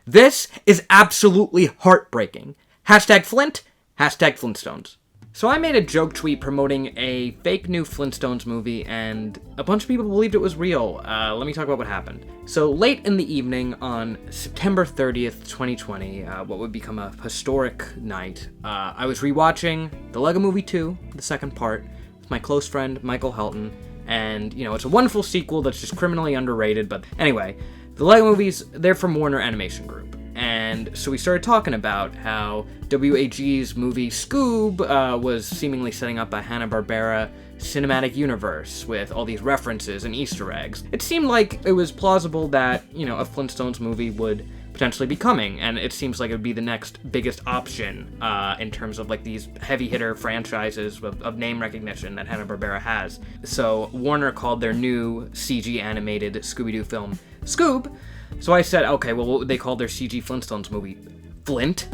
This is absolutely heartbreaking. Hashtag Flint, hashtag Flintstones. So I made a joke tweet promoting a fake new Flintstones movie, and a bunch of people believed it was real. Let me talk about what happened. So late in the evening on September 30th, 2020, what would become a historic night, I was rewatching The Lego Movie 2, the second part, with my close friend Michael Helton, and, it's a wonderful sequel that's just criminally underrated, but anyway, the Lego movies, they're from Warner Animation Group. And so we started talking about how WAG's movie Scoob was seemingly setting up a Hanna-Barbera cinematic universe with all these references and Easter eggs. It seemed like it was plausible that, a Flintstones movie would potentially be coming, and it seems like it would be the next biggest option in terms of like these heavy hitter franchises of name recognition that Hanna-Barbera has. So Warner called their new CG animated Scooby-Doo film Scoob. So I said, okay, well, what would they call their CG Flintstones movie? Flint?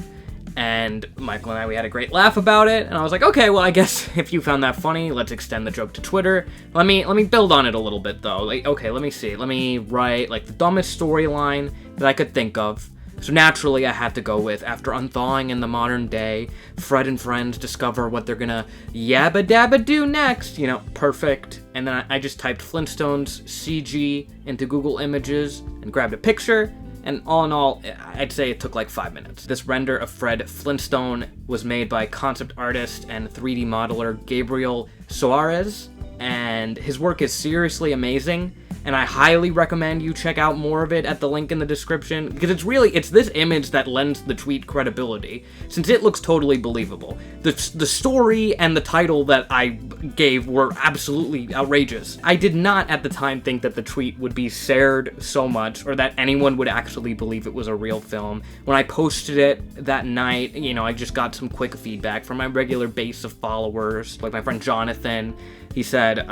And Michael and I, we had a great laugh about it, and I was like, okay, well, I guess if you found that funny, let's extend the joke to Twitter. Let me build on it a little bit, though. Okay, let me see. Let me write, the dumbest storyline that I could think of. So naturally, I had to go with, after unthawing in the modern day, Fred and friends discover what they're gonna yabba-dabba-do next. Perfect. And then I just typed Flintstones CG into Google Images and grabbed a picture. And all in all, I'd say it took 5 minutes. This render of Fred Flintstone was made by concept artist and 3D modeler Gabriel Soares, and his work is seriously amazing, and I highly recommend you check out more of it at the link in the description, because it's this image that lends the tweet credibility, since it looks totally believable. The story and the title that I gave were absolutely outrageous. I did not at the time think that the tweet would be shared so much, or that anyone would actually believe it was a real film. When I posted it that night, I just got some quick feedback from my regular base of followers, like my friend Jonathan. He said,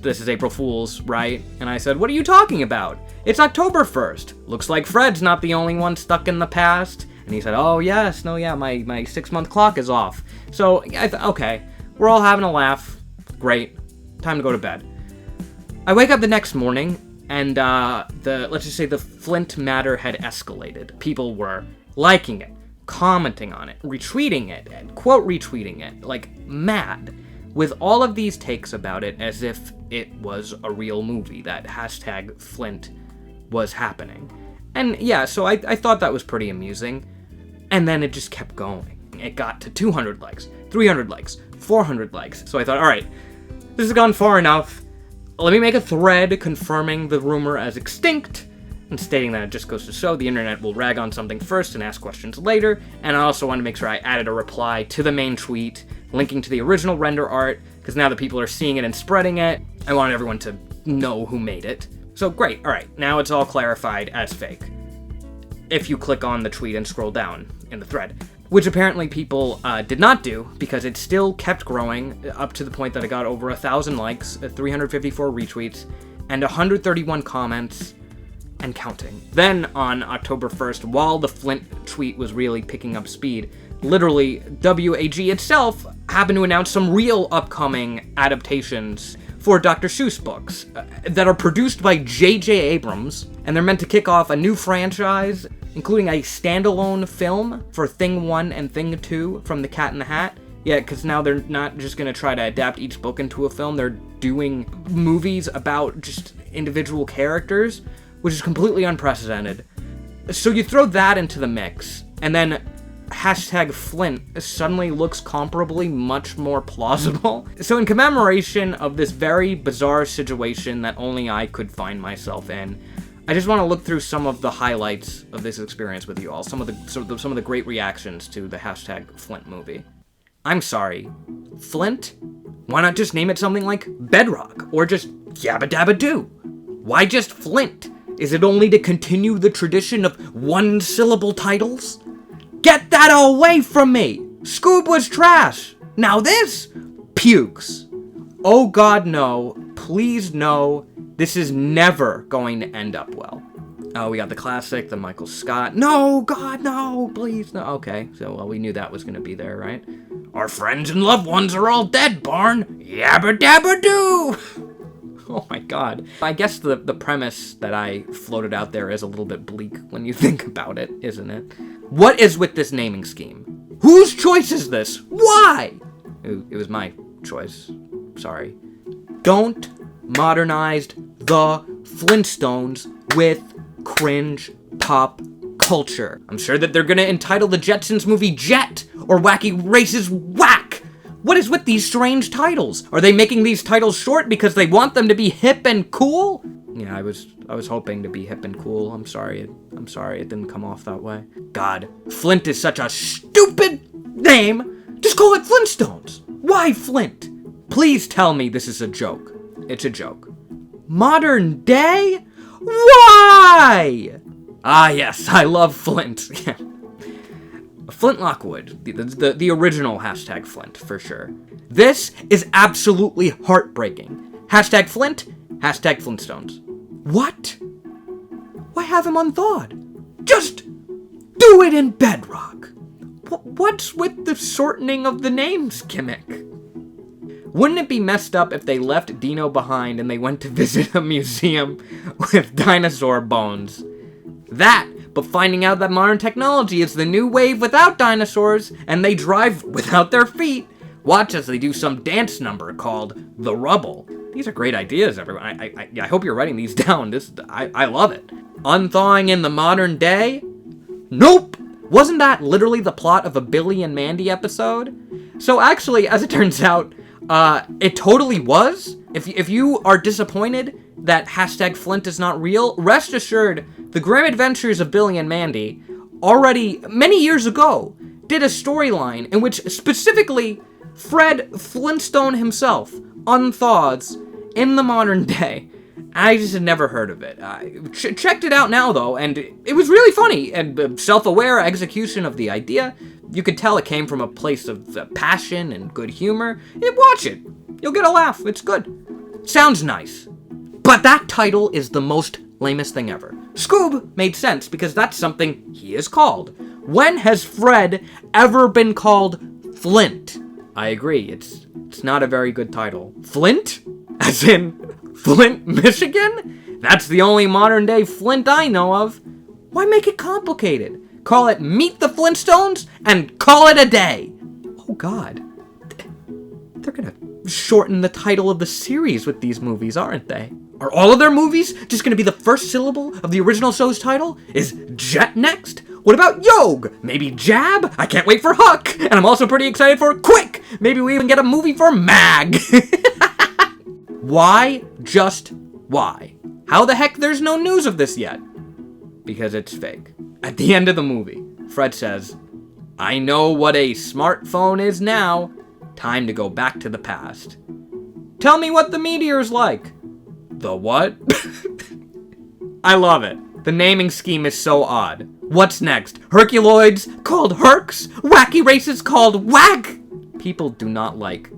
this is April Fool's, right? And I said, what are you talking about? It's October 1st. Looks like Fred's not the only one stuck in the past. And he said, oh yes, no, yeah, my 6-month clock is off. So, okay, we're all having a laugh. Great. Time to go to bed. I wake up the next morning, and let's just say the Flint matter had escalated. People were liking it, commenting on it, retweeting it, and quote retweeting it, mad. With all of these takes about it as if it was a real movie, that hashtag Flint was happening. And yeah, so I thought that was pretty amusing. And then it just kept going. It got to 200 likes, 300 likes, 400 likes. So I thought, alright, this has gone far enough. Let me make a thread confirming the rumor as extinct, and stating that it just goes to show the internet will rag on something first and ask questions later. And I also wanted to make sure I added a reply to the main tweet, linking to the original render art, because now that people are seeing it and spreading it, I wanted everyone to know who made it. So great, alright, now it's all clarified as fake. If you click on the tweet and scroll down in the thread. Which apparently people did not do, because it still kept growing, up to the point that it got over 1,000 likes, 354 retweets, and 131 comments, and counting. Then, on October 1st, while the Flint tweet was really picking up speed, literally, WAG itself happened to announce some real upcoming adaptations for Dr. Seuss books that are produced by J.J. Abrams, and they're meant to kick off a new franchise, including a standalone film for Thing 1 and Thing 2 from The Cat in the Hat. Yeah, because now they're not just going to try to adapt each book into a film, they're doing movies about just individual characters, which is completely unprecedented. So you throw that into the mix, and then hashtag Flint suddenly looks comparably much more plausible. So in commemoration of this very bizarre situation that only I could find myself in, I just want to look through some of the highlights of this experience with you all, some of the great reactions to the hashtag Flint movie. I'm sorry, Flint? Why not just name it something like Bedrock, or just Yabba Dabba Doo? Why just Flint? Is it only to continue the tradition of one-syllable titles? Get that away from me! Scoob was trash! Now this? Pukes. Oh god, no. Please no. This is never going to end up well. Oh, we got the classic, the Michael Scott. No, God, no, please, no. Okay, so, well, we knew that was going to be there, right? Our friends and loved ones are all dead, Barn. Yabba dabba doo! Oh my god. I guess the premise that I floated out there is a little bit bleak when you think about it, isn't it? What is with this naming scheme? Whose choice is this? Why? It was my choice. Sorry. Don't modernize the Flintstones with cringe pop culture. I'm sure that they're gonna entitle the Jetsons movie Jet or Wacky Races Whack. What is with these strange titles? Are they making these titles short because they want them to be hip and cool? Yeah, I was hoping to be hip and cool. I'm sorry it didn't come off that way. God, Flint is such a stupid name. Just call it Flintstones. Why Flint? Please tell me this is a joke. It's a joke. Modern day? Why? Ah, yes, I love Flint. Flint Lockwood, the original hashtag Flint, for sure. This is absolutely heartbreaking. Hashtag Flint, hashtag Flintstones. What? Why have him unthawed? Just do it in Bedrock. What's with the shortening of the names gimmick? Wouldn't it be messed up if they left Dino behind and they went to visit a museum with dinosaur bones? That, but finding out that modern technology is the new wave without dinosaurs, and they drive without their feet. Watch as they do some dance number called The Rubble. These are great ideas, everyone. I hope you're writing these down. I love it. Unthawing in the modern day? Nope! Wasn't that literally the plot of a Billy and Mandy episode? So actually, as it turns out, it totally was. If you are disappointed that hashtag Flint is not real, rest assured, the Grim Adventures of Billy and Mandy already, many years ago, did a storyline in which specifically Fred Flintstone himself unthaws in the modern day. I just had never heard of it. I checked it out now, though, and it was really funny and self-aware execution of the idea. You could tell it came from a place of passion and good humor. Watch it. You'll get a laugh. It's good. Sounds nice. But that title is the most lamest thing ever. Scoob made sense because that's something he is called. When has Fred ever been called Flint? I agree. It's not a very good title. Flint? As in Flint, Michigan? That's the only modern day Flint I know of. Why make it complicated? Call it Meet the Flintstones and call it a day. Oh god. They're gonna shorten the title of the series with these movies, aren't they? Are all of their movies just gonna be the first syllable of the original show's title? Is Jet next? What about Yog? Maybe Jab? I can't wait for Huck. And I'm also pretty excited for Quick. Maybe we even get a movie for Mag. Why? Just why? How the heck there's no news of this yet? Because it's fake. At the end of the movie, Fred says, I know what a smartphone is now. Time to go back to the past. Tell me what the meteor's like. The what? I love it. The naming scheme is so odd. What's next? Herculoids called Hercs? Wacky races called Whack? People do not like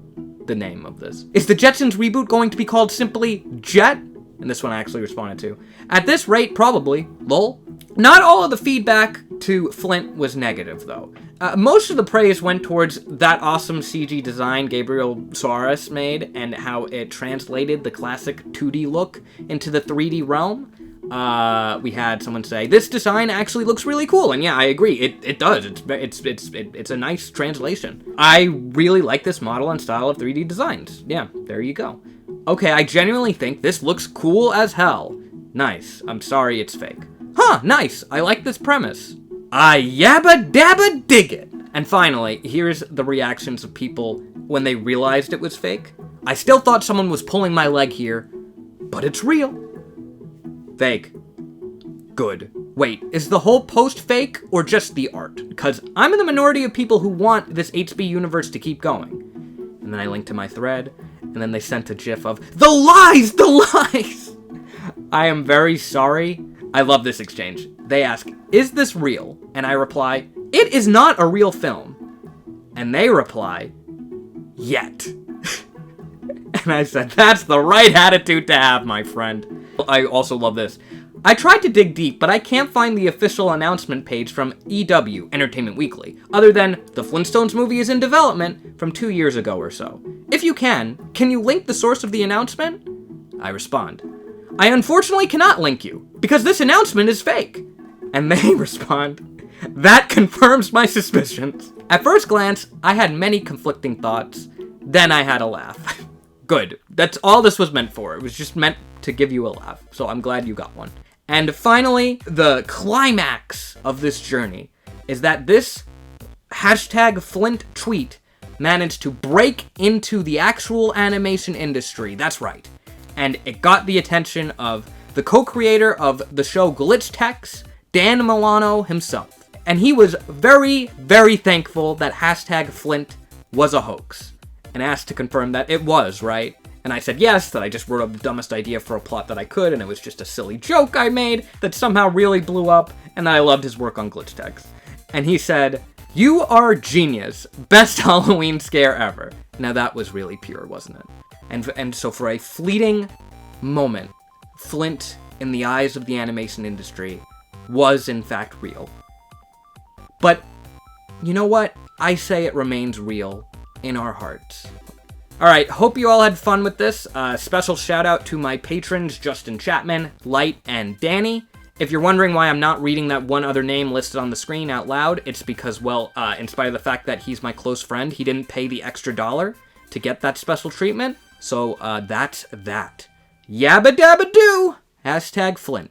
the name of this. Is the Jetsons reboot going to be called simply Jet? And this one I actually responded to. At this rate, probably. Lol. Not all of the feedback to Flint was negative, though. Most of the praise went towards that awesome CG design Gabriel Soares made and how it translated the classic 2D look into the 3D realm. We had someone say, this design actually looks really cool, and yeah, I agree, it does. It's a nice translation. I really like this model and style of 3D designs. Yeah, there you go. Okay, I genuinely think this looks cool as hell. Nice. I'm sorry it's fake. Huh, nice. I like this premise. I yabba dabba dig it. And finally, here's the reactions of people when they realized it was fake. I still thought someone was pulling my leg here, but it's real. Fake. Good. Wait, is the whole post fake or just the art? Because I'm in the minority of people who want this HB universe to keep going. And then I linked to my thread, and then they sent a gif of, the lies! The lies! I am very sorry. I love this exchange. They ask, is this real? And I reply, it is not a real film. And they reply, yet. And I said, that's the right attitude to have, my friend. I also love this. I tried to dig deep, but I can't find the official announcement page from EW, Entertainment Weekly, other than the Flintstones movie is in development from 2 years ago or so. If you can you link the source of the announcement? I respond, I unfortunately cannot link you, because this announcement is fake. And they respond, that confirms my suspicions. At first glance, I had many conflicting thoughts. Then I had a laugh. Good. That's all this was meant for. It was just meant to give you a laugh. So I'm glad you got one. And finally, the climax of this journey is that this #Flint tweet managed to break into the actual animation industry. That's right. And it got the attention of the co-creator of the show Glitch Techs, Dan Milano himself. And he was very, very thankful that #Flint was a hoax, and asked to confirm that it was, right? And I said yes, that I just wrote up the dumbest idea for a plot that I could, and it was just a silly joke I made that somehow really blew up, and that I loved his work on Glitch Techs. And he said, you are genius. Best Halloween scare ever. Now that was really pure, wasn't it? And so for a fleeting moment, Flint, in the eyes of the animation industry, was in fact real. But, you know what? I say it remains real in our hearts. Alright, hope you all had fun with this. Special shout out to my patrons, Justin Chapman, Light, and Danny. If you're wondering why I'm not reading that one other name listed on the screen out loud, it's because, well, in spite of the fact that he's my close friend, he didn't pay the extra $1 to get that special treatment. So, that's that. Yabba dabba doo! #Flint.